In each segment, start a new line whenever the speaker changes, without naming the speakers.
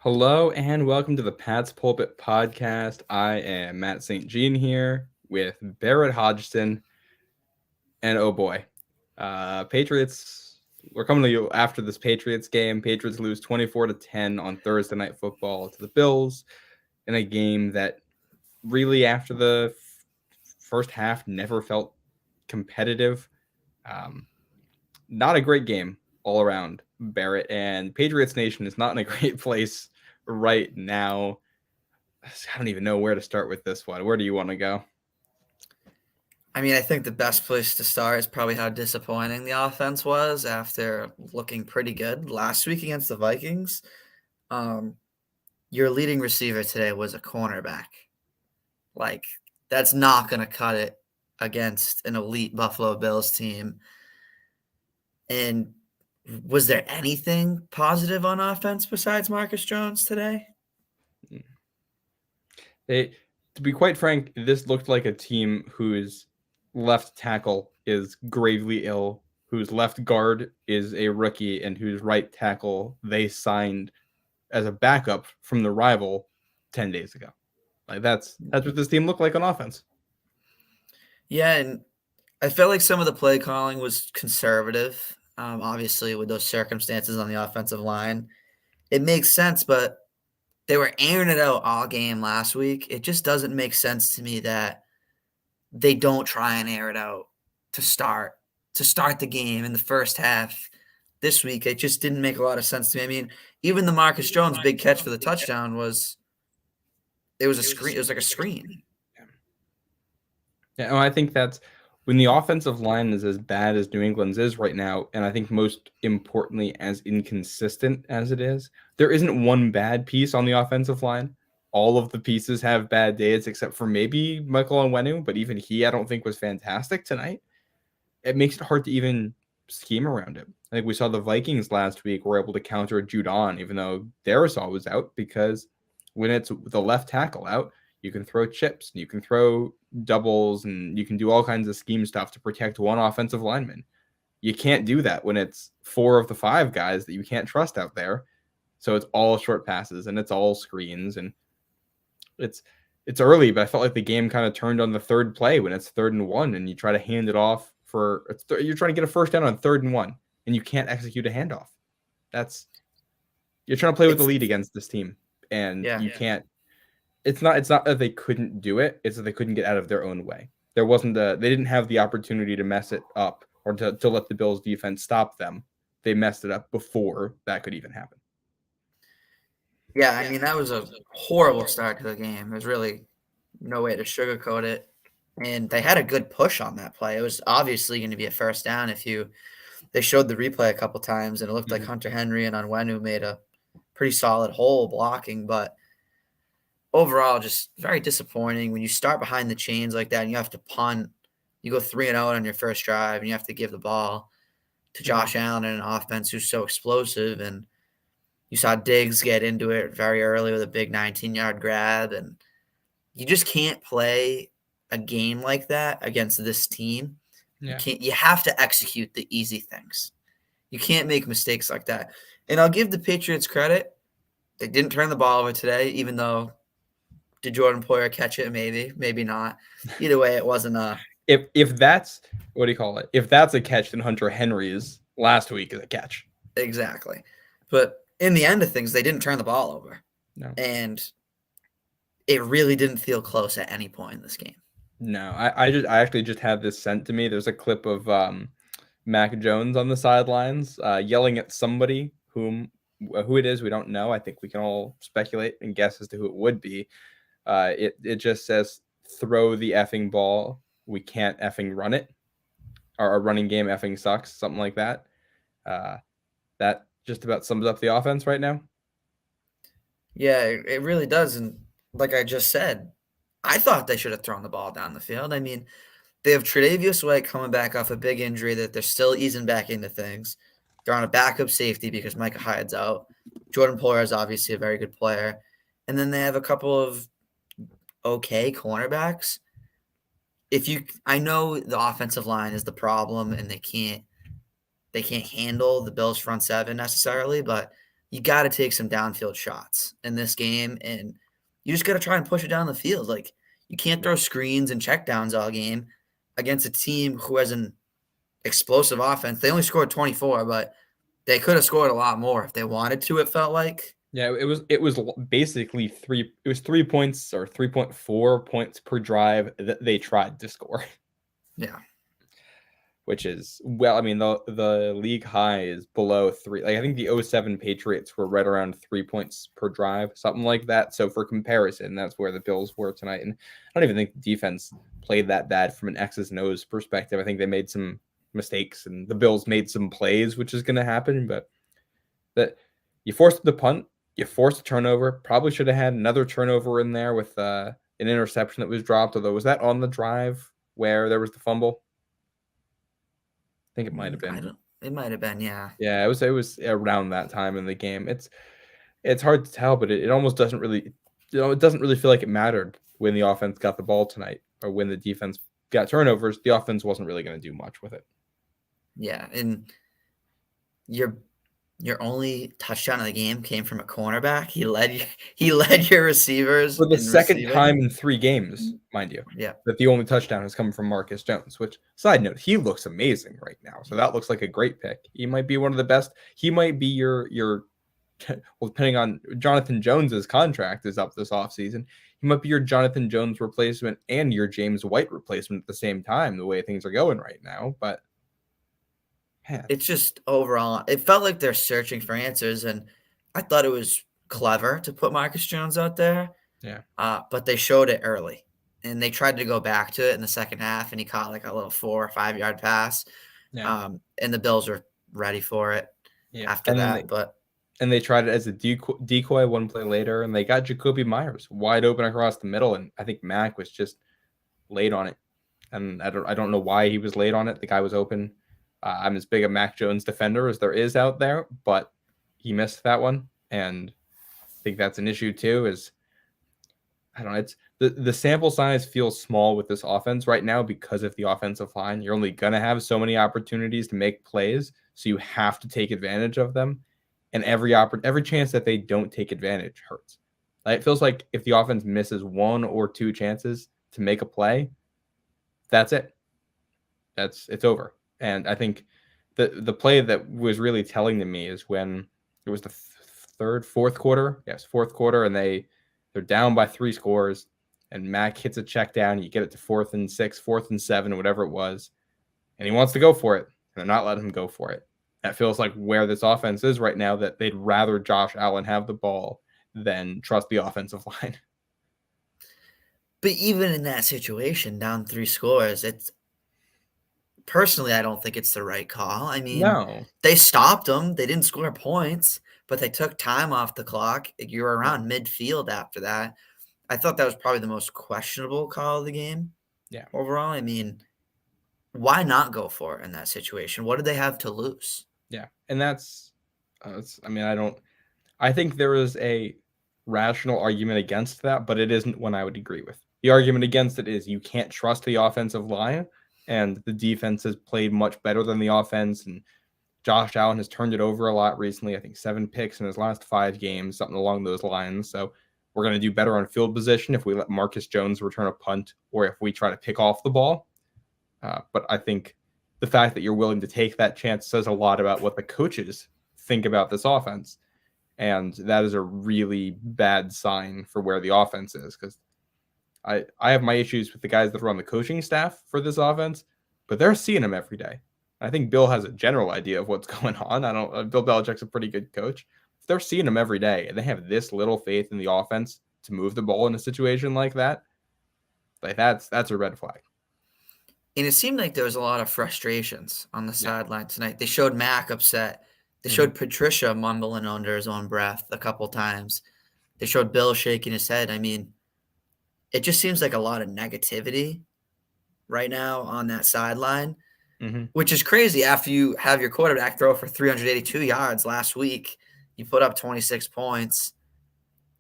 Hello and welcome to the Pat's Pulpit Podcast. I am Matt St. Jean here with Barrett Hodgson, and oh boy, Patriots. We're coming to you after this Patriots game. Patriots lose 24-10 on Thursday Night Football to the Bills in a game that really, after the first half, never felt competitive. Um, Not a great game all around, Barrett, and Patriots Nation is not in a great place right now. I don't even know where to start with this one. Where do you want to go?
I mean, I think the best place to start is probably how disappointing the offense was after looking pretty good last week against the Vikings. Um, your leading receiver today was a cornerback. Like, that's not going to cut it against an elite Buffalo Bills team. And was there anything positive on offense besides Marcus Jones today?
To be quite frank, this looked like a team whose left tackle is gravely ill, whose left guard is a rookie, and whose right tackle they signed as a backup from the rival 10 days ago. Like that's what this team looked like on offense.
Yeah, and I felt like some of the play calling was conservative. Obviously, with those circumstances on the offensive line, it makes sense, but they were airing it out all game last week. It just doesn't make sense to me that they don't try and air it out to start the game in the first half this week. It just didn't make a lot of sense to me. I mean, even the Marcus Jones big catch for the touchdown was a screen. It was like a screen.
Yeah, I think that's when the offensive line is as bad as New England's is right now, and I think most importantly, as inconsistent as it is, there isn't one bad piece on the offensive line. All of the pieces have bad days, except for maybe Michael Onwenu, but even he, I don't think, was fantastic tonight. It makes it hard to even scheme around it. I think we saw the Vikings last week were able to counter Judon, even though Darisaw was out, because when it's the left tackle out, you can throw chips, and you can throw doubles, and you can do all kinds of scheme stuff to protect one offensive lineman. You can't do that when it's four of the five guys that you can't trust out there. So it's all short passes and it's all screens, and it's early, but I felt like the game kind of turned on the third play when it's 3rd and 1, and you try to hand it off you're trying to get a first down on 3rd and 1, and you can't execute a handoff. That's You're trying to play with the lead against this team, and
Yeah.
you can't. It's not that they couldn't do it; it's that they couldn't get out of their own way. They didn't have the opportunity to mess it up or to let the Bills defense stop them. They messed it up before that could even happen.
Yeah, I mean, that was a horrible start to the game. There's really no way to sugarcoat it. And they had a good push on that play. It was obviously going to be a first down if you they showed the replay a couple times and it looked like Hunter Henry and Onwenu made a pretty solid hole blocking, but overall just very disappointing when you start behind the chains like that and you have to punt. You go 3-0 on your first drive and you have to give the ball to Josh Allen in an offense who's so explosive, and you saw Diggs get into it very early with a big 19-yard grab, and you just can't play a game like that against this team.
Yeah.
You have to execute the easy things. You can't make mistakes like that. And I'll give the Patriots credit. They didn't turn the ball over today, even though did Jordan Poyer catch it? Maybe not. Either way, it wasn't a
If that's what do you call it? If that's a catch, then Hunter Henry's last week is a catch.
exactly. But in the end of things, they didn't turn the ball over.
No.
And it really didn't feel close at any point in this game.
No, I actually just had this sent to me. There's a clip of Mac Jones on the sidelines yelling at somebody who it is we don't know. I think we can all speculate and guess as to who it would be. It just says throw the effing ball. We can't effing run it. Our running game effing sucks. Something like that. That just about sums up the offense right now.
Yeah, it really does. And like I just said, I thought they should have thrown the ball down the field. I mean, they have Tre'Davious White coming back off a big injury that they're still easing back into things. They're on a backup safety because Micah Hyde's out. Jordan Poyer is obviously a very good player. And then they have a couple of okay cornerbacks. I know the offensive line is the problem and they can't handle the Bills front seven necessarily, but you got to take some downfield shots in this game, and you just got to try and push it down the field. Like, you can't throw screens and checkdowns all game against a team who has an explosive offense. They only scored 24, but they could have scored a lot more if they wanted to, it felt like.
Yeah, it was basically 3 points or 3.4 points per drive that they tried to score.
Yeah.
Which is, well, I mean, the league high is below 3. Like, I think the '07 Patriots were right around 3 points per drive, something like that. So for comparison, that's where the Bills were tonight. And I don't even think the defense played that bad from an X's and O's perspective. I think they made some mistakes and the Bills made some plays, which is going to happen. But that you forced the punt, you forced a turnover. Probably should have had another turnover in there with an interception that was dropped. Although, was that on the drive where there was the fumble? I think it might have been.
It might have been, yeah.
Yeah, it was around that time in the game. It's hard to tell, but it almost doesn't really, it doesn't really feel like it mattered when the offense got the ball tonight or when the defense got turnovers. The offense wasn't really going to do much with it.
Yeah, and your only touchdown of the game came from a cornerback. He led your receivers
For the
in
second
receiving.
time in 3 games, mind you,
Yeah.
that the only touchdown has come from Marcus Jones, which, side note, he looks amazing right now. So that looks like a great pick. He might be one of the best. He might be your well, depending on Jonathan Jones's contract is up this offseason, he might be your Jonathan Jones replacement and your James White replacement at the same time, the way things are going right now. But man,
It's just overall, it felt like they're searching for answers, and I thought it was clever to put Marcus Jones out there.
yeah,
But they showed it early, and they tried to go back to it in the second half, and he caught like a little 4 or 5 yard pass.
yeah,
And the Bills were ready for it
yeah.
after that. But
And they tried it as a decoy one play later, and they got Jacoby Myers wide open across the middle, and I think Mac was just late on it. And I don't know why he was late on it. The guy was open. I'm as big a Mac Jones defender as there is out there, but he missed that one, and I think that's an issue too. Is I don't know. It's the sample size feels small with this offense right now because of the offensive line. You're only gonna have so many opportunities to make plays, so you have to take advantage of them. And every chance that they don't take advantage hurts. Like, it feels like if the offense misses 1 or 2 chances to make a play, that's it. It's over. And I think the play that was really telling to me is when it was the fourth quarter. Yes, fourth quarter, and they're down by 3 scores, and Mac hits a check down. You get it to 4th and 6, 4th and 7, whatever it was, and he wants to go for it, and they're not letting him go for it. That feels like where this offense is right now, that they'd rather Josh Allen have the ball than trust the offensive line.
But even in that situation, down 3 scores, it's personally, I don't think it's the right call. I mean,
No.
they stopped them. They didn't score points, but they took time off the clock. You were around midfield after that. I thought that was probably the most questionable call of the game.
Yeah.
Overall, I mean, why not go for it in that situation? What did they have to lose?
Yeah. And I think there is a rational argument against that, but it isn't one I would agree with. The argument against it is you can't trust the offensive line, and the defense has played much better than the offense. And Josh Allen has turned it over a lot recently. I think 7 picks in his last 5 games, something along those lines. So we're going to do better on field position if we let Marcus Jones return a punt or if we try to pick off the ball. But I think the fact that you're willing to take that chance says a lot about what the coaches think about this offense. And that is a really bad sign for where the offense is, because I have my issues with the guys that are on the coaching staff for this offense, but they're seeing them every day. I think Bill has a general idea of what's going on. Bill Belichick's a pretty good coach. If they're seeing them every day and they have this little faith in the offense to move the ball in a situation like that, that's a red flag.
And it seemed like there was a lot of frustrations on the sideline tonight. They showed Mac upset. They showed Patricia mumbling under his own breath a couple times. They showed Bill shaking his head. I mean, it just seems like a lot of negativity right now on that sideline, which is crazy after you have your quarterback throw for 382 yards last week. You put up 26 points,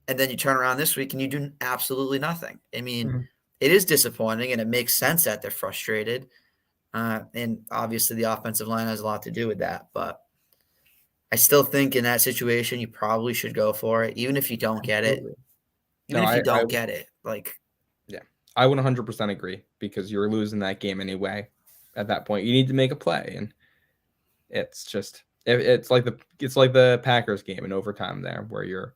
and then you turn around this week and you do absolutely nothing. I mean, it is disappointing, and it makes sense that they're frustrated. And obviously the offensive line has a lot to do with that. But I still think in that situation you probably should go for it, even if you don't get it.
Absolutely.
Even
No,
if you
I
don't get it, like
yeah, I would 100% agree because you're losing that game anyway. At that point, you need to make a play, and it's just it's like the Packers game in overtime there, where you're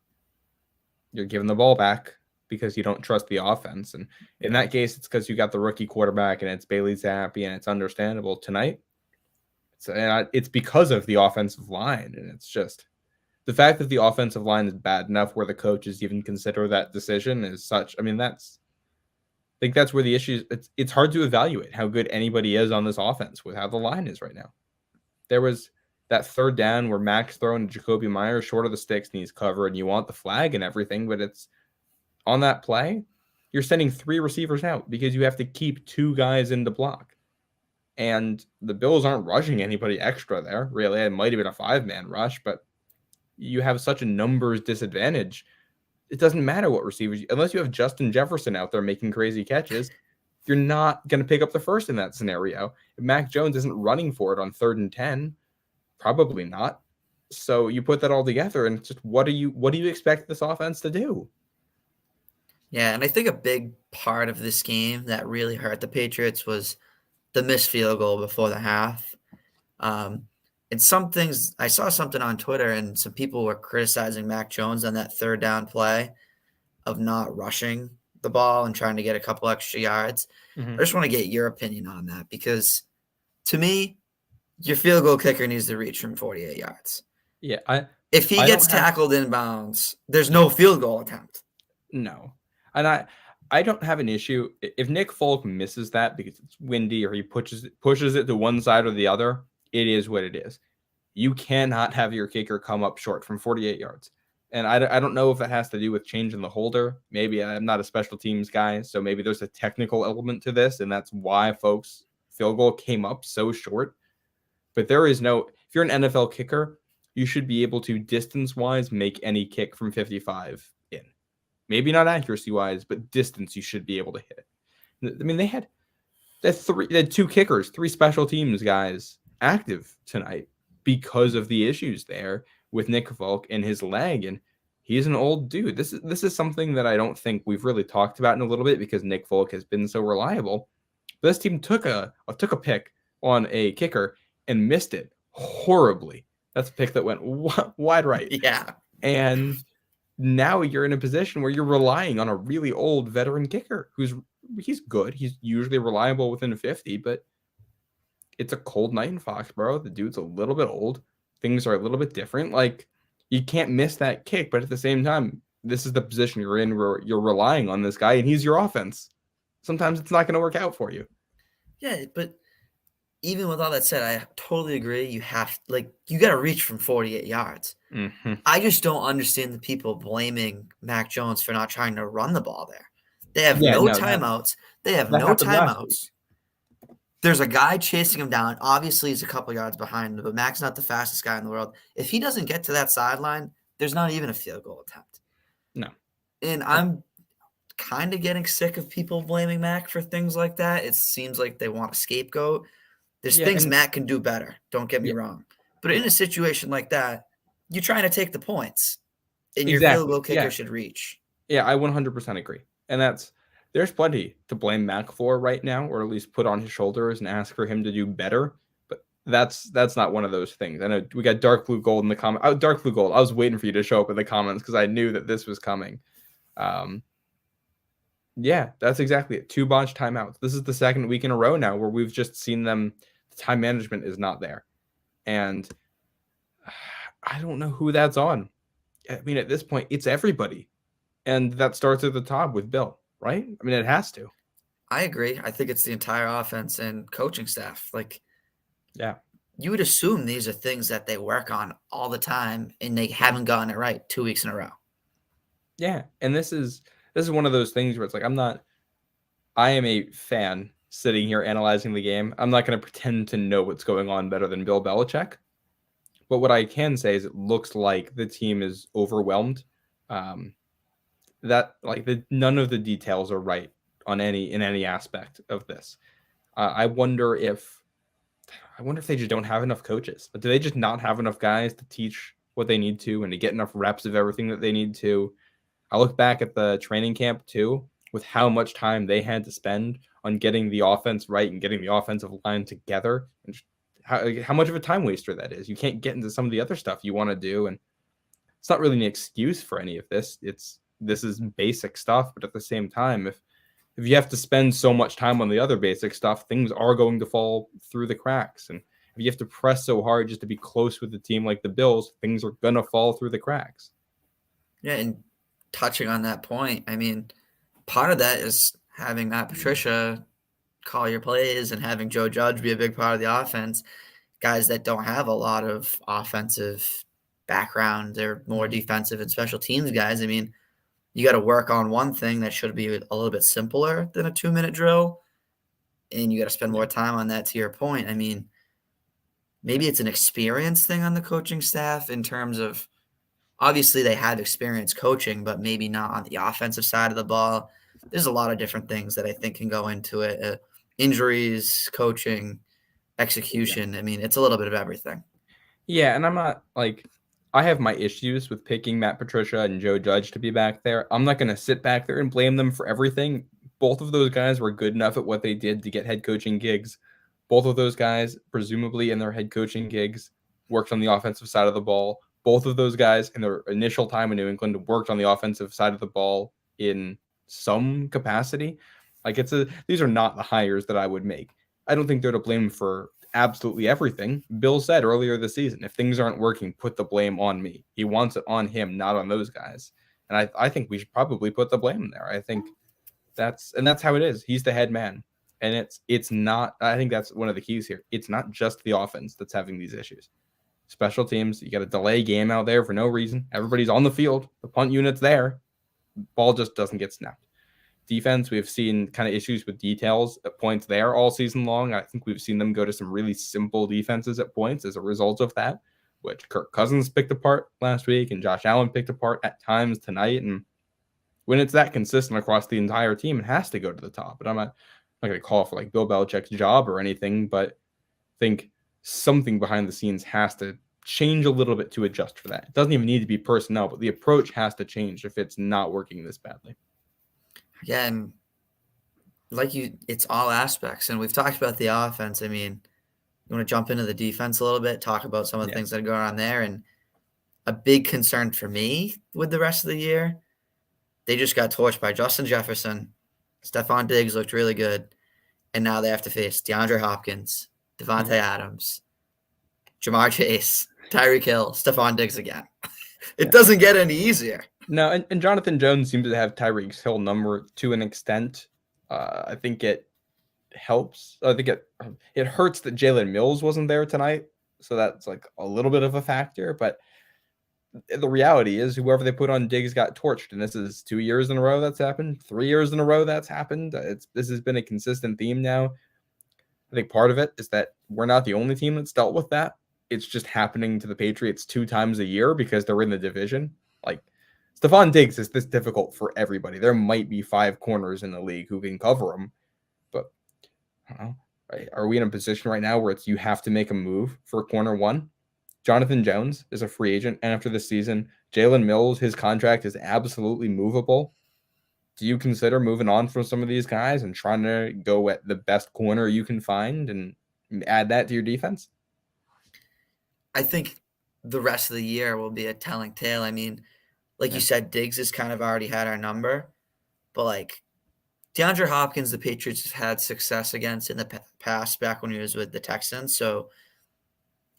giving the ball back because you don't trust the offense, and in
yeah.
that case, it's because you got the rookie quarterback, and it's Bailey Zappi, and it's understandable tonight. It's because of the offensive line, and it's just the fact that the offensive line is bad enough where the coaches even consider that decision is such. I mean, I think that's where the issue is. It's hard to evaluate how good anybody is on this offense with how the line is right now. There was that third down where Max throwing to Jacoby Myers short of the sticks and he's covered, and you want the flag and everything, but it's on that play, you're sending 3 receivers out because you have to keep 2 guys in the block. And the Bills aren't rushing anybody extra there. Really, it might have been a 5-man rush, but you have such a numbers disadvantage. It doesn't matter what receivers, unless you have Justin Jefferson out there making crazy catches, you're not going to pick up the first in that scenario. If Mac Jones isn't running for it on 3rd and 10, probably not. So you put that all together, and it's just what do you expect this offense to do?
Yeah, and I think a big part of this game that really hurt the Patriots was the missed field goal before the half. Um, and some things I saw something on Twitter, and some people were criticizing Mac Jones on that third down play of not rushing the ball and trying to get a couple extra yards.
Mm-hmm.
I just want to get your opinion on that because to me, your field goal kicker needs to reach from 48 yards.
Yeah,
If he
I
gets
don't have
tackled in bounds, there's no field goal attempt.
no, and I don't have an issue if Nick Folk misses that because it's windy or he pushes it to one side or the other. It is what it is. You cannot have your kicker come up short from 48 yards. And I don't know if that has to do with changing the holder. Maybe I'm not a special teams guy, so maybe there's a technical element to this, and that's why folks' field goal came up so short. But there is no, if you're an NFL kicker, you should be able to distance wise make any kick from 55 in. Maybe not accuracy wise, but distance you should be able to hit. I mean, they had 2 kickers, 3 special teams guys active tonight because of the issues there with Nick Folk and his leg, and he's an old dude. This is something that I don't think we've really talked about in a little bit because Nick Folk has been so reliable. But this team took a pick on a kicker and missed it horribly. That's a pick that went wide right,
Yeah.
and now you're in a position where you're relying on a really old veteran kicker he's good. He's usually reliable within 50, but it's a cold night in Foxborough. The dude's a little bit old. Things are a little bit different. Like you can't miss that kick, but at the same time, this is the position you're in where you're relying on this guy and he's your offense. Sometimes it's not going to work out for you.
Yeah, but even with all that said, I totally agree. You got to reach from 48 yards.
Mm-hmm.
I just don't understand the people blaming Mac Jones for not trying to run the ball there. They have
Yeah,
no
no,
timeouts. They have
that
no
happened last week.
timeouts. There's a guy chasing him down. Obviously, he's a couple yards behind him, but Mac's not the fastest guy in the world. If he doesn't get to that sideline, there's not even a field goal attempt.
No.
And I'm kind of getting sick of people blaming Mac for things like that. It seems like they want a scapegoat. There's
Yeah,
things
and
Mac can do better. Don't get me
yeah,
wrong. But in
yeah,
a situation like that, you're trying to take the points, and your field
exactly.
goal kicker
Yeah,
should reach.
yeah, I 100% agree. And there's plenty to blame Mac for right now, or at least put on his shoulders and ask for him to do better. But that's not one of those things. I know we got dark blue gold in the comment. Oh, dark blue gold. I was waiting for you to show up in the comments because I knew that this was coming. Um, yeah, that's exactly it. 2 botched timeouts. This is the second week in a row now where we've just seen them. The time management is not there, and I don't know who that's on. I mean, at this point, it's everybody. And that starts at the top with Bill, right? I mean, it has to.
I agree. I think it's the entire offense and coaching staff. Like,
Yeah.
you would assume these are things that they work on all the time, and they haven't gotten it right 2 weeks in a row.
Yeah. And this is one of those things where it's like I am a fan sitting here analyzing the game. I'm not going to pretend to know what's going on better than Bill Belichick. But what I can say is it looks like the team is overwhelmed. That like none of the details are right in any aspect of this. I wonder if I wonder if they just don't have enough coaches. Do they just not have enough guys to teach what they need to and to get enough reps of everything that they need to? I look back at the training camp too, with how much time they had to spend on getting the offense right and getting the offensive line together, and how much of a time waster that is. You can't get into some of the other stuff you want to do, and it's not really an excuse for any of this. This is basic stuff, but at the same time, if you have to spend so much time on the other basic stuff, things are going to fall through the cracks. And if you have to press so hard just to be close with a team like the Bills, things are going to fall through the cracks.
Yeah, and touching on that point, I mean, part of that is having Matt Patricia call your plays and having Joe Judge be a big part of the offense. Guys that don't have a lot of offensive background, they're more defensive and special teams guys. I mean, you got to work on one thing that should be a little bit simpler than a 2-minute drill, and you got to spend more time on that. To your point, I mean, maybe it's an experience thing on the coaching staff in terms of obviously they have experience coaching, but maybe not on the offensive side of the ball. There's a lot of different things that I think can go into it. Injuries, coaching, execution. I mean, it's a little bit of everything.
Yeah, and I'm not like I have my issues with picking Matt Patricia and Joe Judge to be back there. I'm not going to sit back there and blame them for everything. Both of those guys were good enough at what they did to get head coaching gigs. Both of those guys, presumably in their head coaching gigs, worked on the offensive side of the ball. Both of those guys in their initial time in New England worked on the offensive side of the ball in some capacity. These are not the hires that I would make. I don't think they're to blame for absolutely everything. Bill said earlier this season, if things aren't working, put the blame on me. He wants it on him, not on those guys. And I think we should probably put the blame there. I think that's how it is. He's the head man. And it's not, I think that's one of the keys here. It's not just the offense that's having these issues. Special teams, you got a delay game out there for no reason. Everybody's on the field. The punt unit's there. Ball just doesn't get snapped. Defense, we've seen kind of issues with details at points there all season long. I think we've seen them go to some really simple defenses at points as a result of that, which Kirk Cousins picked apart last week and Josh Allen picked apart at times tonight. And when it's that consistent across the entire team, it has to go to the top. But I'm not going to call for like Bill Belichick's job or anything, but I think something behind the scenes has to change a little bit to adjust for that. It doesn't even need to be personnel, but the approach has to change if it's not working this badly.
Yeah, and it's all aspects. And we've talked about the offense. I mean, you want to jump into the defense a little bit, talk about some of the things that are going on there. And a big concern for me with the rest of the year, they just got torched by Justin Jefferson. Stephon Diggs looked really good. And now they have to face DeAndre Hopkins, Devontae Adams, Jamar Chase, Tyreek Hill, Stephon Diggs again. It doesn't get any easier.
No, and Jonathan Jones seems to have Tyreek's Hill number to an extent. I think it helps. I think it hurts that Jalen Mills wasn't there tonight, so that's like a little bit of a factor. But the reality is, whoever they put on Diggs got torched, and this is 2 years in a row that's happened, 3 years in a row that's happened. This has been a consistent theme now. I think part of it is that we're not the only team that's dealt with that. It's just happening to the Patriots 2 times a year because they're in the division. Like, Stephon Diggs is this difficult for everybody. There might be 5 corners in the league who can cover him, but I don't know. Right? Are we in a position right now where you have to make a move for corner one? Jonathan Jones is a free agent after this season. Jalen Mills, his contract is absolutely movable. Do you consider moving on from some of these guys and trying to go at the best corner you can find and add that to your defense?
I think the rest of the year will be a telling tale. I mean, like you said, Diggs has kind of already had our number, but like DeAndre Hopkins, the Patriots have had success against in the past back when he was with the Texans. So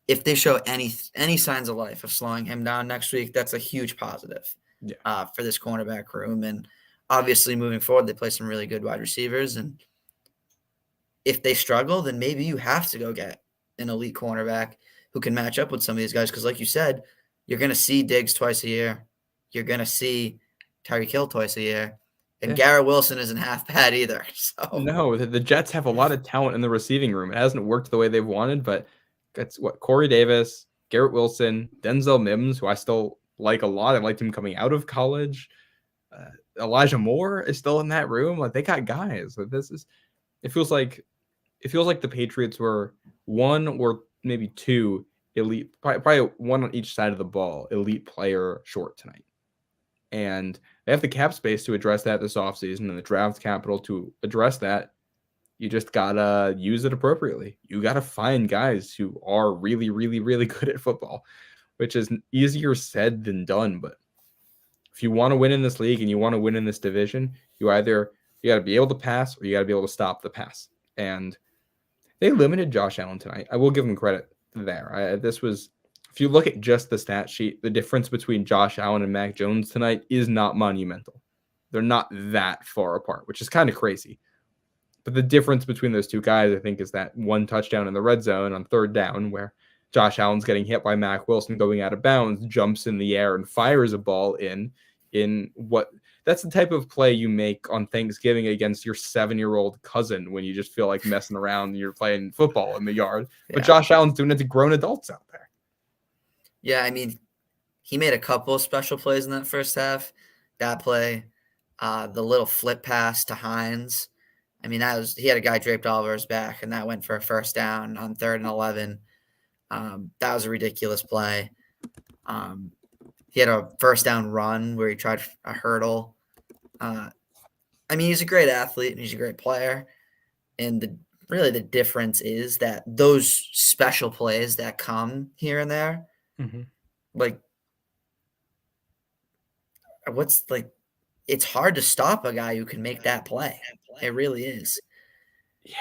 if they show any signs of life of slowing him down next week, that's a huge positive for this cornerback room. And obviously moving forward, they play some really good wide receivers. And if they struggle, then maybe you have to go get an elite cornerback who can match up with some of these guys. Because like you said, you're going to see Diggs twice a year. You're going to see Tyreek Hill twice a year. And Garrett Wilson isn't half bad either. So
no, the Jets have a lot of talent in the receiving room. It hasn't worked the way they've wanted, but it's Corey Davis, Garrett Wilson, Denzel Mims, who I still like a lot. I liked him coming out of college. Elijah Moore is still in that room. Like, they got guys. It feels like it feels like the Patriots were one or maybe two elite, probably one on each side of the ball, elite player short tonight. And they have the cap space to address that this offseason and the draft capital to address that. You just gotta use it appropriately. You gotta find guys who are really, really, really good at football, which is easier said than done. But if you want to win in this league and you want to win in this division, you got to be able to pass or you got to be able to stop the pass. And they limited Josh Allen tonight. I will give him credit there. If you look at just the stat sheet, the difference between Josh Allen and Mac Jones tonight is not monumental. They're not that far apart, which is kind of crazy. But the difference between those two guys, I think, is that one touchdown in the red zone on third down where Josh Allen's getting hit by Mac Wilson going out of bounds, jumps in the air and fires a ball in what that's the type of play you make on Thanksgiving against your 7-year-old cousin when you just feel like messing around and you're playing football in the yard. Yeah. But Josh Allen's doing it to grown adults out there.
Yeah, I mean, he made a couple of special plays in that first half. That play, the little flip pass to Hines. I mean, he had a guy draped all over his back, and that went for a first down on 3rd and 11. That was a ridiculous play. He had a first down run where he tried a hurdle. I mean, he's a great athlete and he's a great player. And the difference is that those special plays that come here and there, like, it's hard to stop a guy who can make that play. It really is.
Yeah.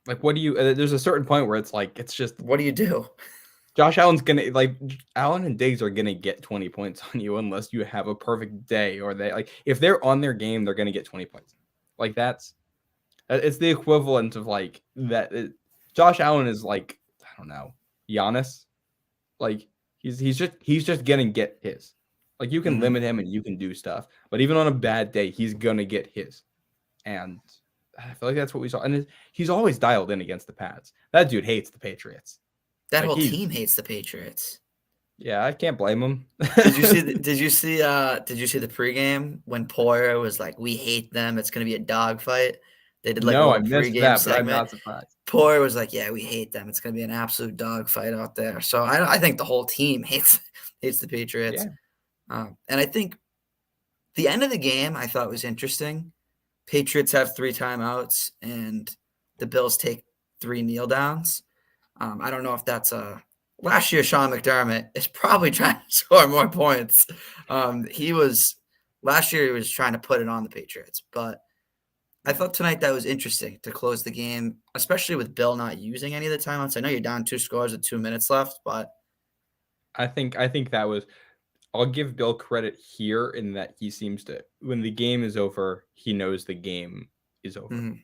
Like, what do you, there's a certain point where it's like, it's just,
what do you do?
Josh Allen's Allen and Diggs are going to get 20 points on you unless you have a perfect day or if they're on their game, they're going to get 20 points. Like, it's the equivalent of like that. Josh Allen is like, I don't know, Giannis. Like, he's just going to get his. Like, you can limit him and you can do stuff, but even on a bad day, he's going to get his. And I feel like that's what we saw. And he's always dialed in against the Pats. That dude hates the Patriots.
That whole team hates the Patriots.
Yeah, I can't blame him.
Did you see the pregame when Poyer was like, "We hate them. It's going to be a dogfight." They did like a pregame segment.
I'm not surprised.
Poyer was like, "Yeah, we hate them. It's going to be an absolute dogfight out there." So I think the whole team hates the Patriots. Yeah. And I think the end of the game I thought was interesting. Patriots have 3 timeouts and the Bills take 3 kneel downs. I don't know if that's last year. Sean McDermott is probably trying to score more points. Last year he was trying to put it on the Patriots, but I thought tonight that was interesting to close the game, especially with Bill not using any of the timeouts. I know you're down 2 scores with 2 minutes left, but
I think that was. I'll give Bill credit here in that he seems to, when the game is over, he knows the game is over. And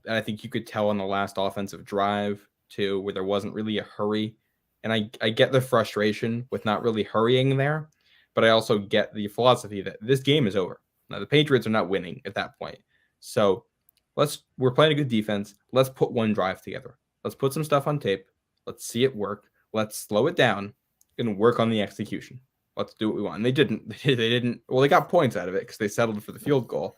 I think you could tell on the last offensive drive too, where there wasn't really a hurry. And I get the frustration with not really hurrying there, but I also get the philosophy that this game is over. Now, the Patriots are not winning at that point. So we're playing a good defense. Let's put one drive together. Let's put some stuff on tape. Let's see it work. Let's slow it down and work on the execution. Let's do what we want. And they didn't. They didn't. Well, they got points out of it because they settled for the field goal.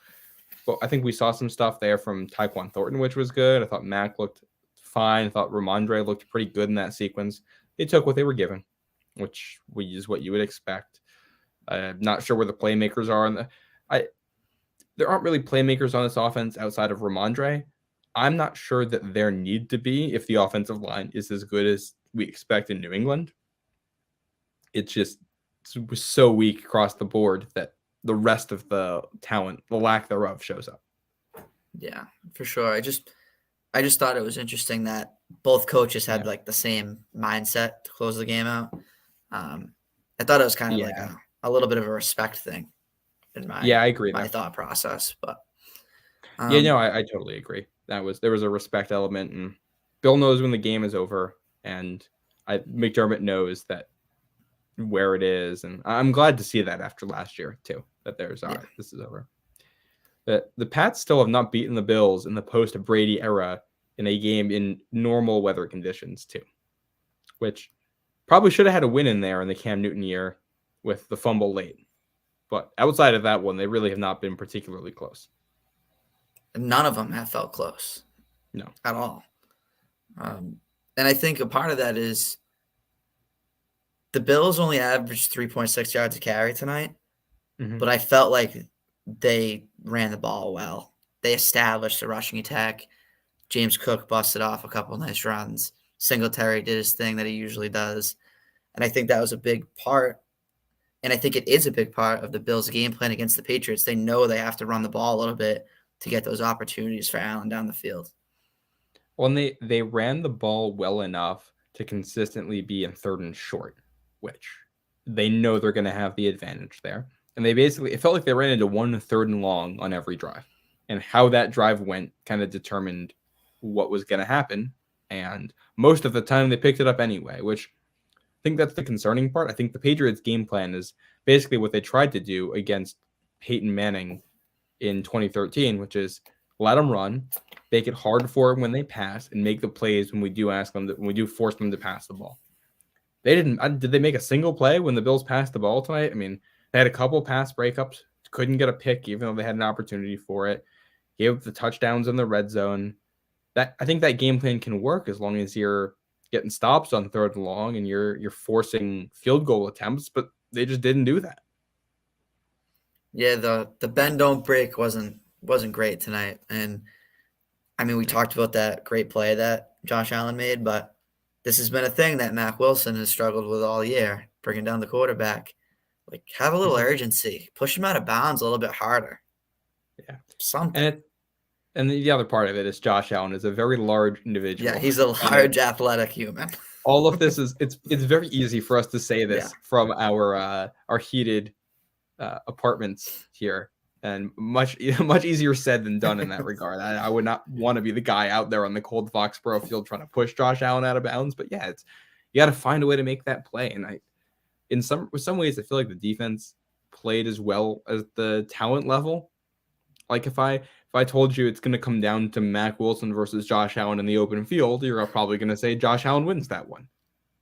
But I think we saw some stuff there from Tyquan Thornton, which was good. I thought Mac looked fine. I thought Ramondre looked pretty good in that sequence. They took what they were given, which is what you would expect. I'm not sure where the playmakers are. There aren't really playmakers on this offense outside of Ramondre. I'm not sure that there need to be if the offensive line is as good as we expect in New England. It was so weak across the board that the rest of the talent, the lack thereof, shows up.
Yeah, for sure. I just thought it was interesting that both coaches had like the same mindset to close the game out. I thought it was kind of like a little bit of a respect thing in my
I agree
my thought process. But
I totally agree. There was a respect element, and Bill knows when the game is over, and McDermott knows that where it is, and I'm glad to see that after last year too, that this is over. The Pats still have not beaten the Bills in the post-Brady era in a game in normal weather conditions too, which probably should have had a win in there in the Cam Newton year with the fumble late. But outside of that one, they really have not been particularly close.
None of them have felt close.
No.
at all. And I think a part of that is the Bills only averaged 3.6 yards a carry tonight, but I felt like they ran the ball well. They established a rushing attack. James Cook busted off a couple nice runs. Singletary did his thing that he usually does. And I think that was a big part. And I think it is a big part of the Bills' game plan against the Patriots. They know they have to run the ball a little bit to get those opportunities for Allen down the field.
Well, and they ran the ball well enough to consistently be in 3rd and short, which they know they're going to have the advantage there. And they basically, it felt like they ran into 1 3rd and long on every drive. And how that drive went kind of determined what was going to happen. And most of the time they picked it up anyway, which I think that's the concerning part. I think the Patriots' game plan is basically what they tried to do against Peyton Manning in 2013, which is let them run, make it hard for them when they pass, and make the plays when we do when we do force them to pass the ball. They didn't. Did they make a single play when the Bills passed the ball tonight? I mean, they had a couple pass breakups, couldn't get a pick even though they had an opportunity for it. Gave up the touchdowns in the red zone. I think that game plan can work as long as you're getting stops on 3rd and long and you're forcing field goal attempts, but they just didn't do that.
Yeah, the bend don't break wasn't great tonight. And I mean, we talked about that great play that Josh Allen made, but this has been a thing that Mac Wilson has struggled with all year, bringing down the quarterback. Like, have a little urgency. Push him out of bounds a little bit harder.
Yeah.
Something.
And the other part of it is Josh Allen is a very large individual.
Yeah, he's a large athletic human.
All of this is it's very easy for us to say this from our heated apartments here, and much easier said than done in that regard. I would not want to be the guy out there on the cold Foxborough field trying to push Josh Allen out of bounds, but yeah, you got to find a way to make that play. And with some ways, I feel like the defense played as well as the talent level. Like if I told you it's going to come down to Mac Wilson versus Josh Allen in the open field, you're probably going to say Josh Allen wins that one.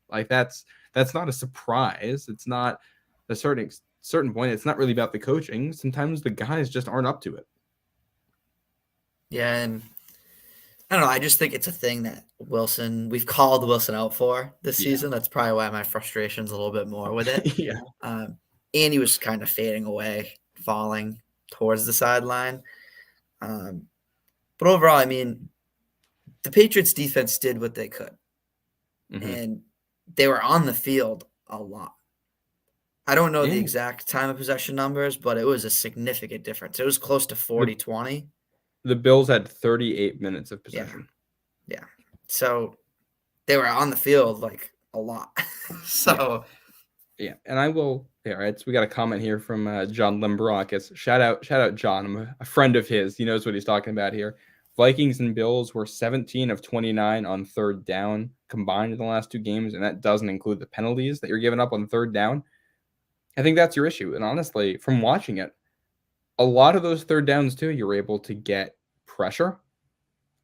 Like that's not a surprise. It's not a certain point. It's not really about the coaching. Sometimes the guys just aren't up to it.
Yeah, and I don't know. I just think it's a thing that we've called Wilson out for this season. That's probably why my frustration's a little bit more with it.
Yeah.
And he was kind of fading away, falling towards the sideline. But overall, I mean, the Patriots defense did what they could. And they were on the field a lot. I don't know the exact time of possession numbers, but it was a significant difference. It was close to 40-20.
The Bills had 38 minutes of possession.
Yeah. So they were on the field like a lot. So
yeah. And I will. Yeah, right. So we got a comment here from John Limbarakis. Shout out, John. I'm a friend of his. He knows what he's talking about here. Vikings and Bills were 17 of 29 on 3rd down combined in the last 2 games, and that doesn't include the penalties that you're giving up on 3rd down. I think that's your issue. And honestly, from watching it, a lot of those 3rd downs too, you're able to get pressure.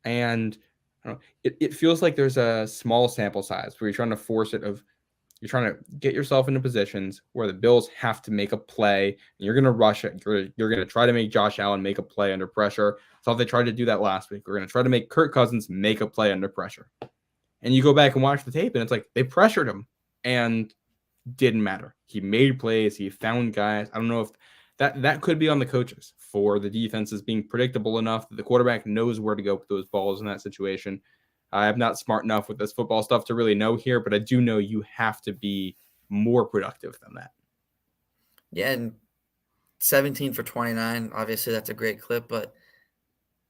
And I don't know, it feels like there's a small sample size where you're trying to force it you're trying to get yourself into positions where the Bills have to make a play, and you're going to rush it. You're going to try to make Josh Allen make a play under pressure. So they tried to do that last week. We're going to try to make Kirk Cousins make a play under pressure. And you go back and watch the tape, and it's like they pressured him and didn't matter. He made plays. He found guys. I don't know if that could be on the coaches for the defenses being predictable enough that the quarterback knows where to go with those balls in that situation. I'm not smart enough with this football stuff to really know here, but I do know you have to be more productive than that.
Yeah, and 17 for 29, obviously that's a great clip, but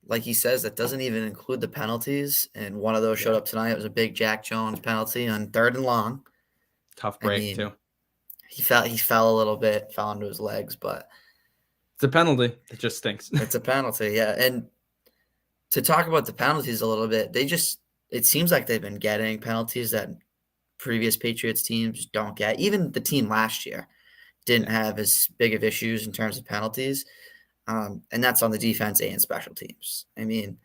like he says, that doesn't even include the penalties, and one of those showed up tonight. It was a big Jack Jones penalty on 3rd and long.
Tough break, too.
He fell a little bit, fell onto his legs, but
it's a penalty. It just stinks.
It's a penalty, yeah. And to talk about the penalties a little bit, it seems like they've been getting penalties that previous Patriots teams don't get. Even the team last year didn't have as big of issues in terms of penalties. And that's on the defense and special teams. I mean,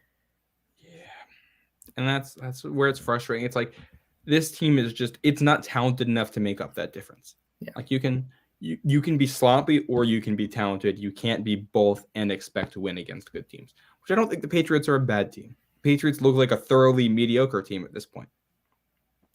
and that's where it's frustrating. It's like this team is it's not talented enough to make up that difference.
Yeah.
Like you can be sloppy or you can be talented. You can't be both and expect to win against good teams, which I don't think the Patriots are a bad team. Patriots look like a thoroughly mediocre team at this point.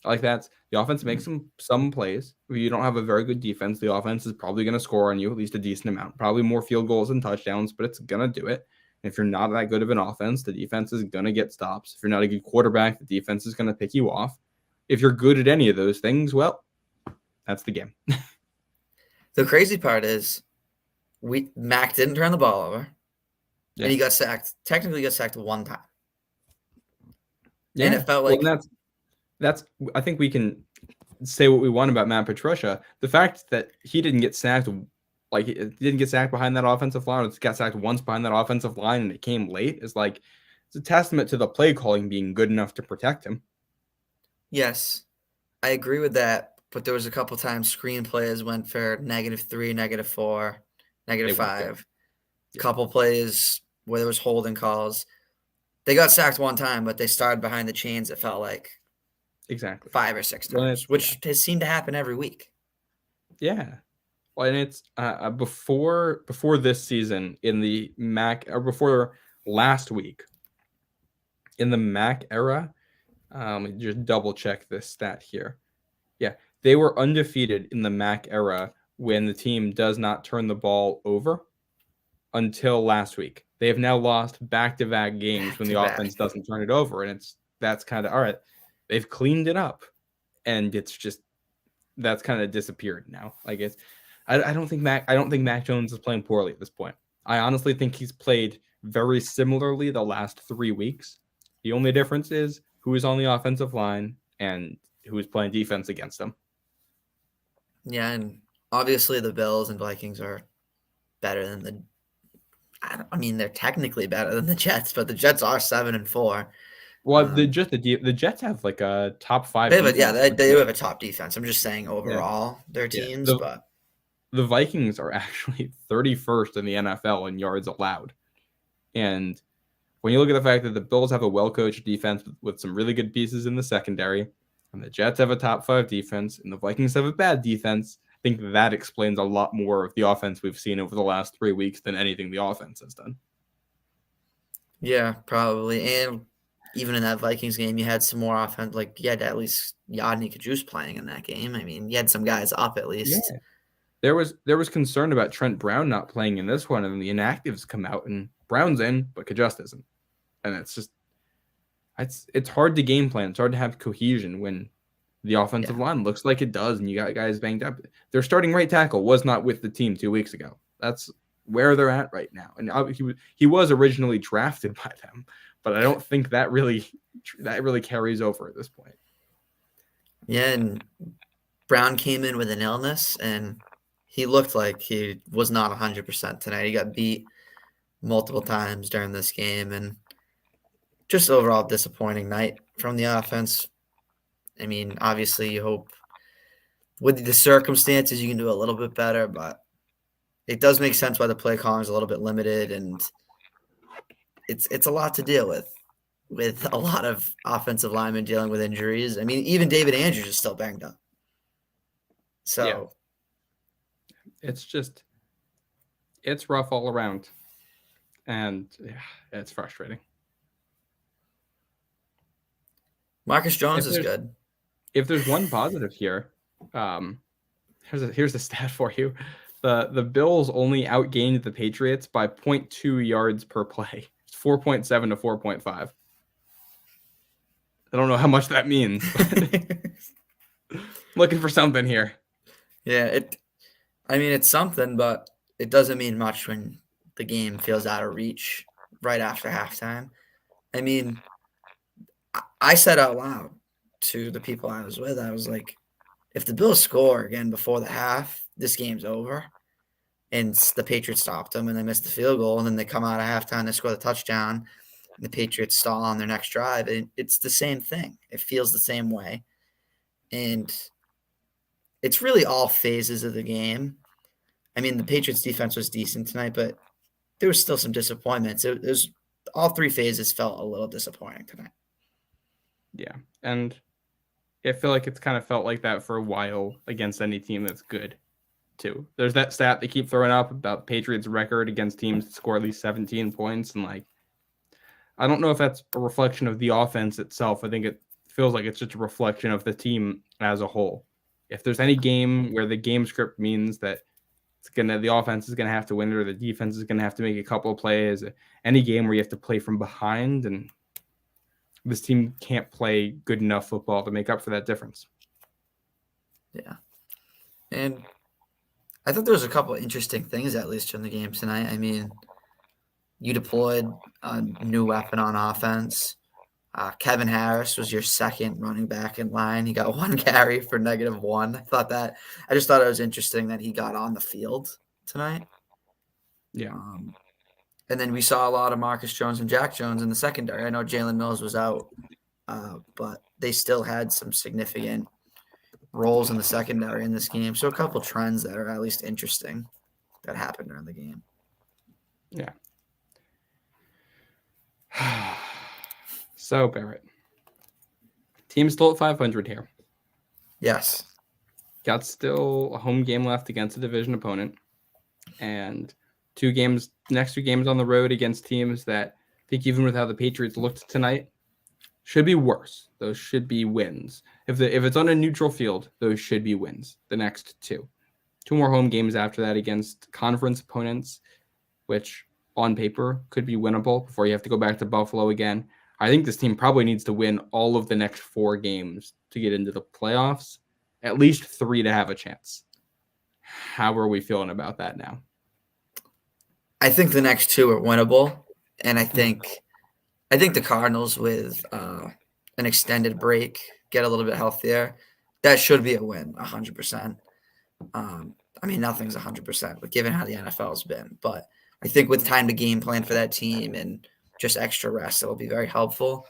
Like that's the offense makes some plays. If you don't have a very good defense, the offense is probably going to score on you at least a decent amount. Probably more field goals and touchdowns, but it's going to do it. And if you're not that good of an offense, the defense is going to get stops. If you're not a good quarterback, the defense is going to pick you off. If you're good at any of those things, well, that's the game.
The crazy part is Mac didn't turn the ball over, and he got sacked. Technically, got sacked one time.
Yeah,
and it felt like
that's. I think we can say what we want about Matt Patricia. The fact that he didn't get sacked, like he didn't get sacked behind that offensive line, or got sacked once behind that offensive line, and it came late, is like it's a testament to the play calling being good enough to protect him.
Yes, I agree with that. But there was a couple times screen plays went for -3, -4, -5.
Yeah.
Couple plays where there was holding calls. They got sacked one time, but they started behind the chains. It felt like
Exactly
5 or 6 times, which has seemed to happen every week.
Yeah. Well, and it's before this season in the Mac, or before last week in the Mac era. Let me just double check this stat here. Yeah, they were undefeated in the Mac era when the team does not turn the ball over until last week. They have now lost back-to-back games when the offense doesn't turn it over, and that's kind of all right. They've cleaned it up, and it's just that's kind of disappeared now. Like I don't think Mac Jones is playing poorly at this point. I honestly think he's played very similarly the last 3 weeks. The only difference is who is on the offensive line and who is playing defense against them.
Yeah, and obviously the Bills and Vikings are better than the. I mean, they're technically better than the Jets, but the Jets are 7-4.
Well, the Jets have like a top 5
they have
defense.
they do have a top defense. I'm just saying overall their teams, but
the Vikings are actually 31st in the NFL in yards allowed. And when you look at the fact that the Bills have a well-coached defense with some really good pieces in the secondary, and the Jets have a top 5 defense, and the Vikings have a bad defense, I think that explains a lot more of the offense we've seen over the last 3 weeks than anything the offense has done.
Yeah, probably. And even in that Vikings game, you had some more offense. Like, you had at least Yadni Kajus playing in that game. I mean, you had some guys up at least.
Yeah. There was concern about Trent Brown not playing in this one, and the inactives come out, and Brown's in, but Kajus isn't. And it's hard to game plan. It's hard to have cohesion when the offensive line looks like it does, and you got guys banged up. Their starting right tackle was not with the team 2 weeks ago. That's where they're at right now. And he was originally drafted by them, but I don't think that really carries over at this point.
Yeah, and Brown came in with an illness, and he looked like he was not 100% tonight. He got beat multiple times during this game, and just overall disappointing night from the offense. I mean, obviously you hope with the circumstances you can do a little bit better, but it does make sense why the play calling is a little bit limited, and it's a lot to deal with a lot of offensive linemen dealing with injuries. I mean, even David Andrews is still banged up. So
it's rough all around, and it's frustrating.
Marcus Jones is good.
If there's one positive here, here's a stat for you. The Bills only outgained the Patriots by 0.2 yards per play. It's 4.7 to 4.5. I don't know how much that means. Looking for something here.
Yeah, it's something, but it doesn't mean much when the game feels out of reach right after halftime. I mean, I said out loud to the people I was with, I was like, if the Bills score again before the half, this game's over. And the Patriots stopped them, and they missed the field goal, and then they come out of halftime, they score the touchdown, and the Patriots stall on their next drive. And it's the same thing. It feels the same way. And it's really all phases of the game. I mean, the Patriots defense was decent tonight, but there was still some disappointments. It was all 3 phases felt a little disappointing tonight.
Yeah, and I feel like it's kind of felt like that for a while against any team that's good, too. There's that stat they keep throwing up about Patriots' record against teams that score at least 17 points, and like, I don't know if that's a reflection of the offense itself. I think it feels like it's just a reflection of the team as a whole. If there's any game where the game script means that the offense is gonna have to win it or the defense is gonna have to make a couple of plays, any game where you have to play from behind, and this team can't play good enough football to make up for that difference.
Yeah. And I thought there was a couple of interesting things, at least, in the game tonight. I mean, you deployed a new weapon on offense. Kevin Harris was your second running back in line. He got 1 carry for -1. I just thought it was interesting that he got on the field tonight.
Yeah.
And then we saw a lot of Marcus Jones and Jack Jones in the secondary. I know Jalen Mills was out, but they still had some significant roles in the secondary in this game. So a couple trends that are at least interesting that happened during the game.
Yeah. So, Barrett, team's still at 500 here.
Yes.
Got still a home game left against a division opponent, and next 2 games on the road against teams that I think, even with how the Patriots looked tonight, should be worse. Those should be wins. If it's on a neutral field, those should be wins. The next 2 more home games after that against conference opponents, which on paper could be winnable before you have to go back to Buffalo again. I think this team probably needs to win all of the next 4 games to get into the playoffs, at least 3 to have a chance. How are we feeling about that now?
I think the next 2 are winnable, and I think the Cardinals, with an extended break, get a little bit healthier. That should be a win, 100%. I mean, nothing's 100%, but given how the NFL has been, but I think with time to game plan for that team and just extra rest, it'll be very helpful.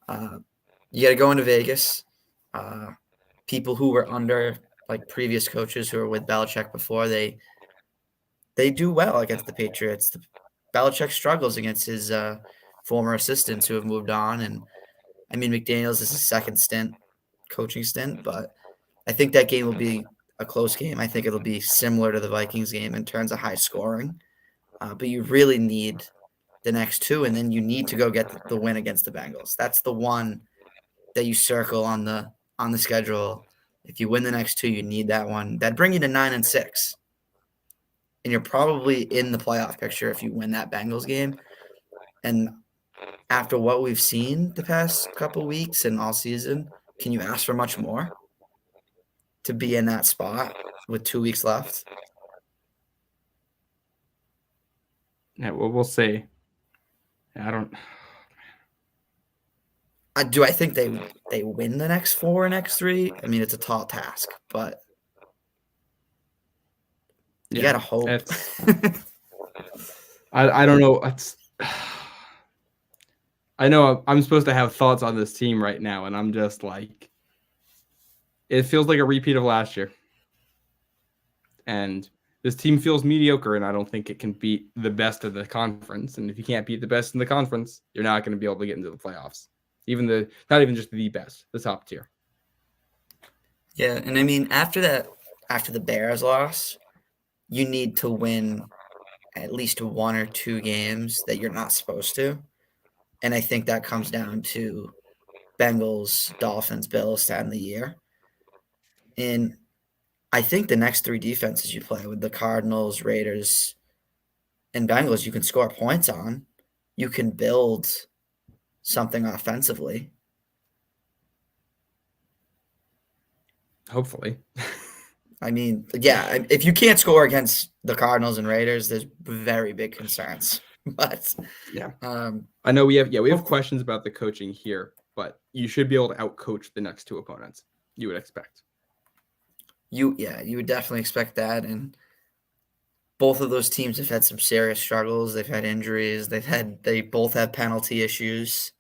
You got to go into Vegas. People who were under, like, previous coaches who were with Belichick before, they do well against the Patriots. Belichick struggles against his former assistants who have moved on. And I mean, McDaniels is his second coaching stint, but I think that game will be a close game. I think it'll be similar to the Vikings game in terms of high scoring. But you really need the next 2, and then you need to go get the win against the Bengals. That's the one that you circle on the schedule. If you win the next 2, you need that one. That'd bring you to 9-6. And you're probably in the playoff picture if you win that Bengals game. And after what we've seen the past couple weeks and all season, can you ask for much more to be in that spot with 2 weeks left?
Yeah, well, we'll see.
Do I think they win the next 4 or next 3? I mean, it's a tall task, but you gotta hope.
I don't know. I know I'm supposed to have thoughts on this team right now, and I'm just like, it feels like a repeat of last year. And this team feels mediocre, and I don't think it can beat the best of the conference. And if you can't beat the best in the conference, you're not going to be able to get into the playoffs. Not even just the best, the top tier.
Yeah, and I mean, after the Bears loss, you need to win at least 1 or 2 games that you're not supposed to. And I think that comes down to Bengals, Dolphins, Bills to end the year. And I think the next 3 defenses you play with the Cardinals, Raiders, and Bengals, you can score points on. You can build something offensively.
Hopefully.
I mean, yeah, if you can't score against the Cardinals and Raiders, there's very big concerns. But
yeah, I know we have questions about the coaching here, but you should be able to outcoach the next 2 opponents. You would expect.
You would definitely expect that, and both of those teams have had some serious struggles. They've had injuries. They both have penalty issues.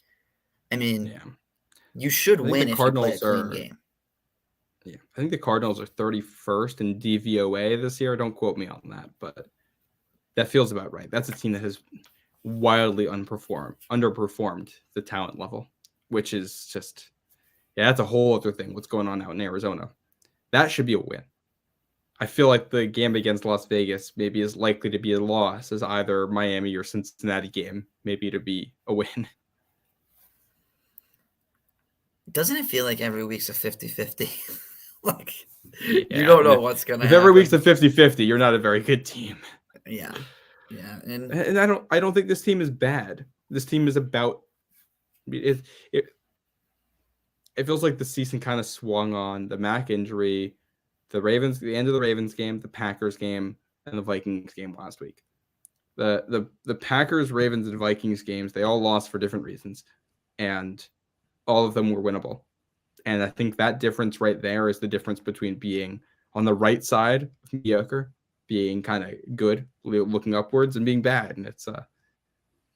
I mean, you should win if you play a clean game.
Yeah, I think the Cardinals are 31st in DVOA this year. Don't quote me on that, but that feels about right. That's a team that has wildly underperformed the talent level, which is just, that's a whole other thing. What's going on out in Arizona? That should be a win. I feel like the game against Las Vegas maybe is likely to be a loss as either Miami or Cincinnati game, maybe to be a win.
Doesn't it feel like every week's a 50-50? Like, you
Yeah,
don't
and
know what's going to
if every week's
happen.
a 50-50, you're not a very good team.
Yeah. Yeah. And
And I don't think this team is bad. This team is about it. It feels like the season kind of swung on the Mac injury, the end of the Ravens game, the Packers game, and the Vikings game last week. The Packers, Ravens, and Vikings games, they all lost for different reasons, and all of them were winnable. And I think that difference right there is the difference between being on the right side of mediocre, being kind of good, looking upwards, and being bad. And it's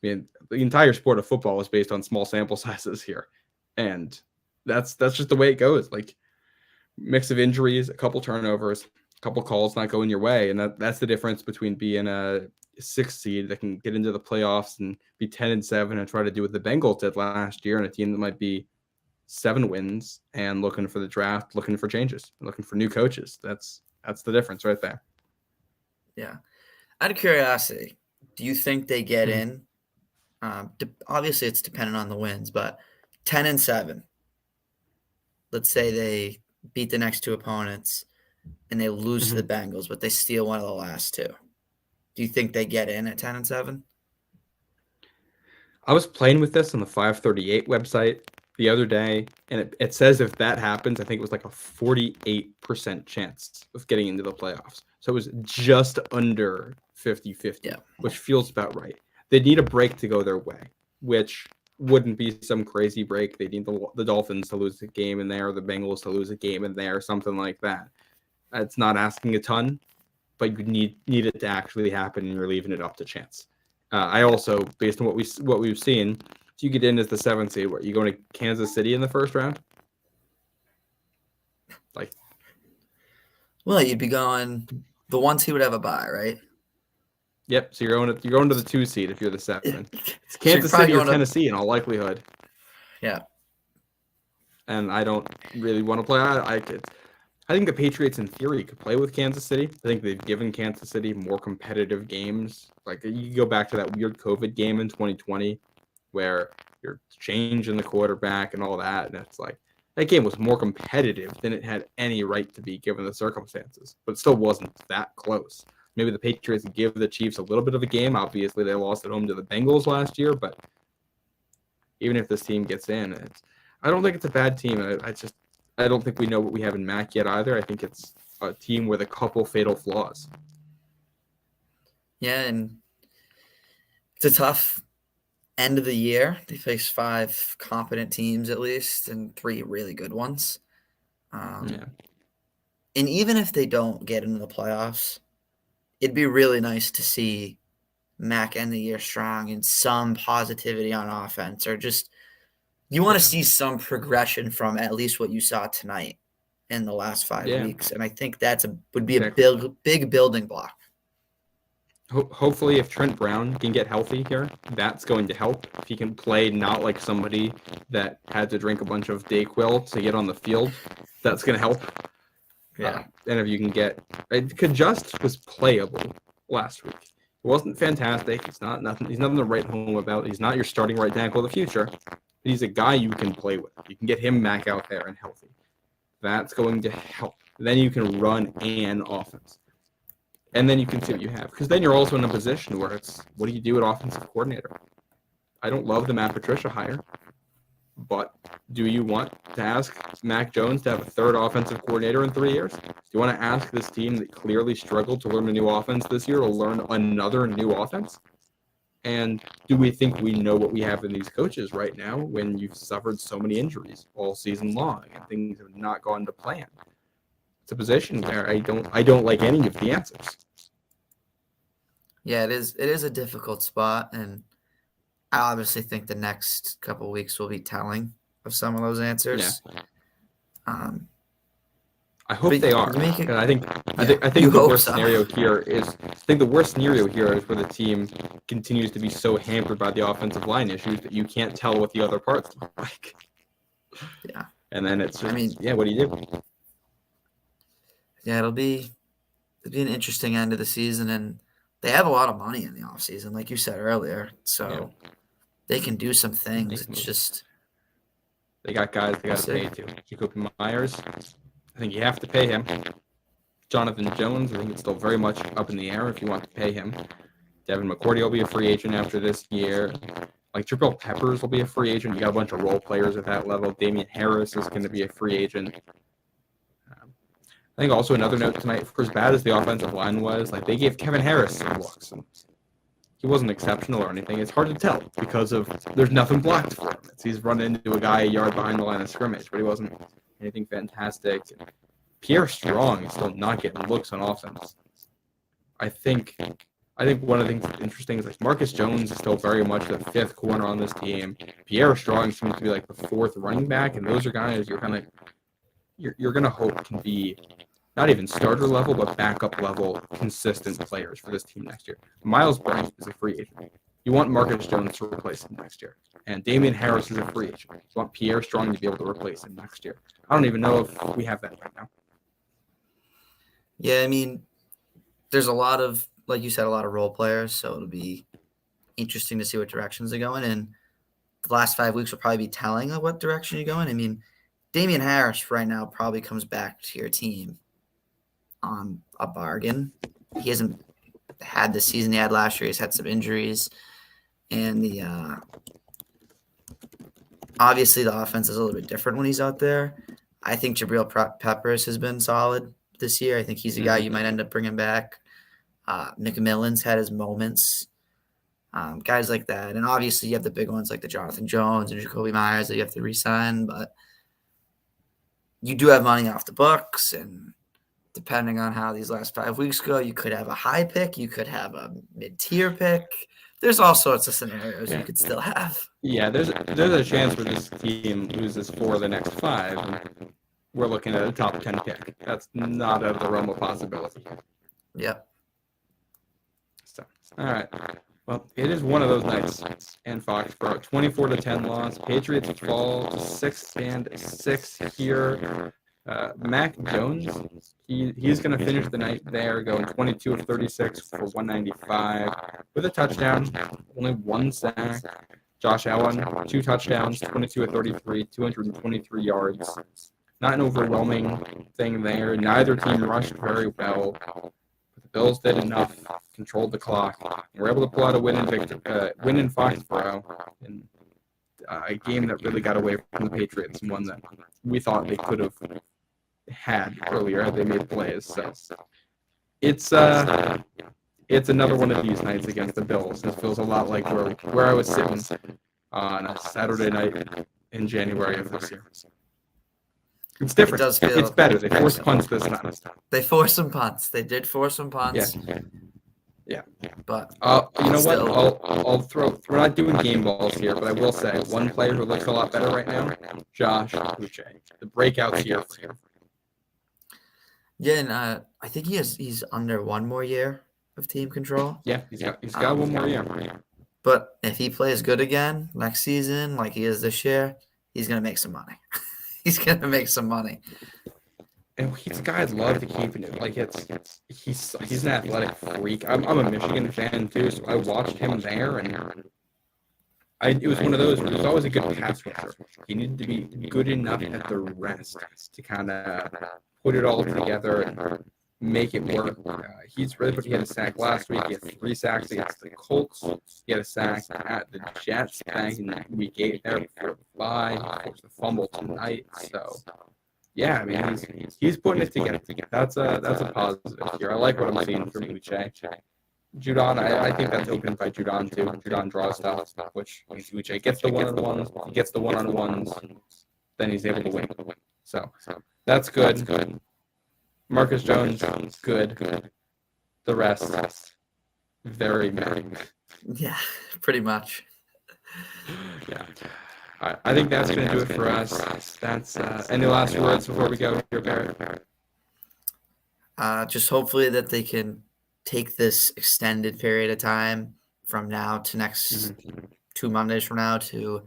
the entire sport of football is based on small sample sizes here, and that's just the way it goes. Like mix of injuries, a couple turnovers, a couple calls not going your way, and that's the difference between being a sixth seed that can get into the playoffs and be 10-7 and try to do what the Bengals did last year, and a team that might be 7 wins and looking for the draft, looking for changes, looking for new coaches. That's the difference right there.
yeah. Out of curiosity, do you think they get in? Obviously, it's dependent on the wins, but 10-7. Let's say they beat the next two opponents and they lose to the Bengals, but they steal one of the last two. Do you think they get in at 10-7?
I was playing with this on the 538 website the other day, and it says if that happens, I think it was like a 48% chance of getting into the playoffs. So it was just under 50-50, which feels about right. They need a break to go their way, which wouldn't be some crazy break. They need the Dolphins to lose a game in there, or the Bengals to lose a game in there, something like that. It's not asking a ton, but you need it to actually happen, and you're leaving it up to chance. I also, based on what we've seen, so you get in as the 7th seed. What, you going to Kansas City in the first round? Like,
well, you'd be going. The ones who would have a bye, right?
yep. So you're going to the 2 seed if you're the 7. It's
So you're
Kansas
probably
City or
going to.
Tennessee in all likelihood.
Yeah.
And I don't really want to play. I think the Patriots, in theory, could play with Kansas City. I think they've given Kansas City more competitive games. Like you go back to that weird COVID game in 2020, where you're changing the quarterback and all that, and it's like that game was more competitive than it had any right to be given the circumstances, but it still wasn't that close. Maybe the Patriots give the Chiefs a little bit of a game. Obviously, they lost at home to the Bengals last year, but even if this team gets in, I don't think it's a bad team. I don't think we know what we have in Mac yet either. I think it's a team with a couple fatal flaws.
Yeah, and it's a tough end of the year. They face 5 competent teams at least and 3 really good ones.
Yeah.
And even if they don't get into the playoffs, it'd be really nice to see Mac end the year strong and some positivity on offense, or just you want to see some progression from at least what you saw tonight in the last 5 weeks. And I think would be a big building block.
Hopefully, if Trent Brown can get healthy here, that's going to help. If he can play not like somebody that had to drink a bunch of Dayquil to get on the field, that's going to help.
Yeah.
And if you can Just was playable last week. It wasn't fantastic. He's nothing to write home about. He's not your starting right tackle of the future. But he's a guy you can play with. You can get him back out there and healthy. That's going to help. Then you can run an offense. And then you can see what you have. Because then you're also in a position where it's, what do you do at offensive coordinator? I don't love the Matt Patricia hire, but do you want to ask Mac Jones to have a 3rd offensive coordinator in 3 years? Do you want to ask this team that clearly struggled to learn a new offense this year to learn another new offense? And do we think we know what we have in these coaches right now when you've suffered so many injuries all season long and things have not gone to plan? It's a position where I don't like any of the answers.
Yeah, it is a difficult spot, and I obviously think the next couple of weeks will be telling of some of those answers.
Yeah.
I
hope they are. I think the worst scenario here is where the team continues to be so hampered by the offensive line issues that you can't tell what the other parts look like.
Yeah.
And then it's just, what do you do?
Yeah, it'll be an interesting end of the season, and they have a lot of money in the offseason, like you said earlier. So they can do some things. It's just
They got guys they got to pay to. Jacoby Myers, I think you have to pay him. Jonathan Jones, I think it's still very much up in the air if you want to pay him. Devin McCourty will be a free agent after this year. Like Jabril Peppers will be a free agent. You got a bunch of role players at that level. Damian Harris is going to be a free agent. I think also another note tonight, for as bad as the offensive line was, like they gave Kevin Harris some looks. And he wasn't exceptional or anything. It's hard to tell because of there's nothing blocked for him. He's running into a guy a yard behind the line of scrimmage, but he wasn't anything fantastic. Pierre Strong is still not getting looks on offense. I think one of the things that's interesting is like Marcus Jones is still very much the fifth corner on this team. Pierre Strong seems to be like the fourth running back, and those are guys you're gonna hope can be not even starter level, but backup level consistent players for this team next year. Miles Bryant is a free agent. You want Marcus Jones to replace him next year. And Damian Harris is a free agent. You want Pierre Strong to be able to replace him next year. I don't even know if we have that right now.
Yeah, I mean, there's a lot of, like you said, a lot of role players, so it'll be interesting to see what directions they're going. And the last 5 weeks will probably be telling of what direction you're going. I mean, Damian Harris right now probably comes back to your team on a bargain. He hasn't had the season he had last year. He's had some injuries. And obviously the offense is a little bit different when he's out there. I think Jabril Peppers has been solid this year. I think he's a guy you might end up bringing back. McMillan's had his moments. Guys like that. And obviously you have the big ones like the Jonathan Jones and Jacoby Myers that you have to re-sign. But you do have money off the books, and depending on how these last 5 weeks go, you could have a high pick. You could have a mid-tier pick. There's all sorts of scenarios you could still have.
Yeah, there's a chance where this team loses 4 of the next 5. And we're looking at a top 10 pick. That's not out of the realm of possibility.
Yep.
So, all right. Well, it is one of those nights in Foxborough. 24-10 loss. Patriots fall to 6-6 here. Mac Jones, he's going to finish the night there, going 22 of 36 for 195 with a touchdown, only 1 sack. Josh Allen, 2 touchdowns, 22 of 33, 223 yards. Not an overwhelming thing there. Neither team rushed very well. But the Bills did enough, controlled the clock, and were able to pull out a win in Foxborough in a game that really got away from the Patriots, and one that we thought they could have had earlier had they made plays. So it's another one of these nights against the Bills. It feels a lot like where I was sitting on a Saturday night in January of this year. It's different. It's better. They forced punts this time.
They forced some punts. They did force some punts.
Yeah.
But
you know what? I'll throw. We're not doing game balls here, but I will say one player who looks a lot better right now, Josh Uche. The breakout's here for him.
Yeah, and I think he's under 1 more year of team control.
Yeah, he's got 1 more year.
But if he plays good again next season, like he is this year, he's gonna make some money. He's gonna make some money.
And he's a guy I'd love to keep in it. Like he's an athletic freak. I'm a Michigan fan too, so I watched him there, and it was one of those where there's always a good pass rusher. He needed to be good enough at the rest to kind of put it all together and make it work. He's really good. He had a sack last week. He had 3 sacks against the Colts. He had a sack at the Jets back in week 8 there before the bye. He forced a fumble tonight. So, yeah, I mean, he's putting it together. That's a positive here. I like what I'm seeing from Uche. Judon, I think that's opened by Judon too. Judon draws stuff, which means Uche gets the one-on-ones. He gets the one-on-ones, then he's able to win. So that's good. Marcus Jones, good. The rest, very good.
Yeah, pretty much.
Yeah. I think that's going to do it for us. That's any last words before we go here, Barrett?
Just hopefully that they can take this extended period of time from now to next 2 Mondays from now to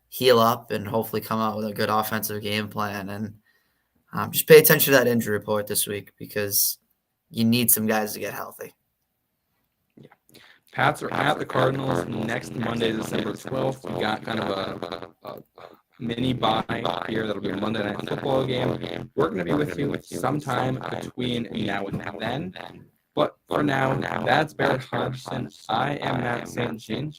heal up and hopefully come out with a good offensive game plan. And just pay attention to that injury report this week because you need some guys to get healthy.
Yeah. Pats are at the Cardinals next Monday, December 12th. We got kind of a mini bye here. That'll be a Monday Night Football game. We're going to be with you sometime between now and then. But for now, that's Barrett Hodgson. I am Matt St. Jean.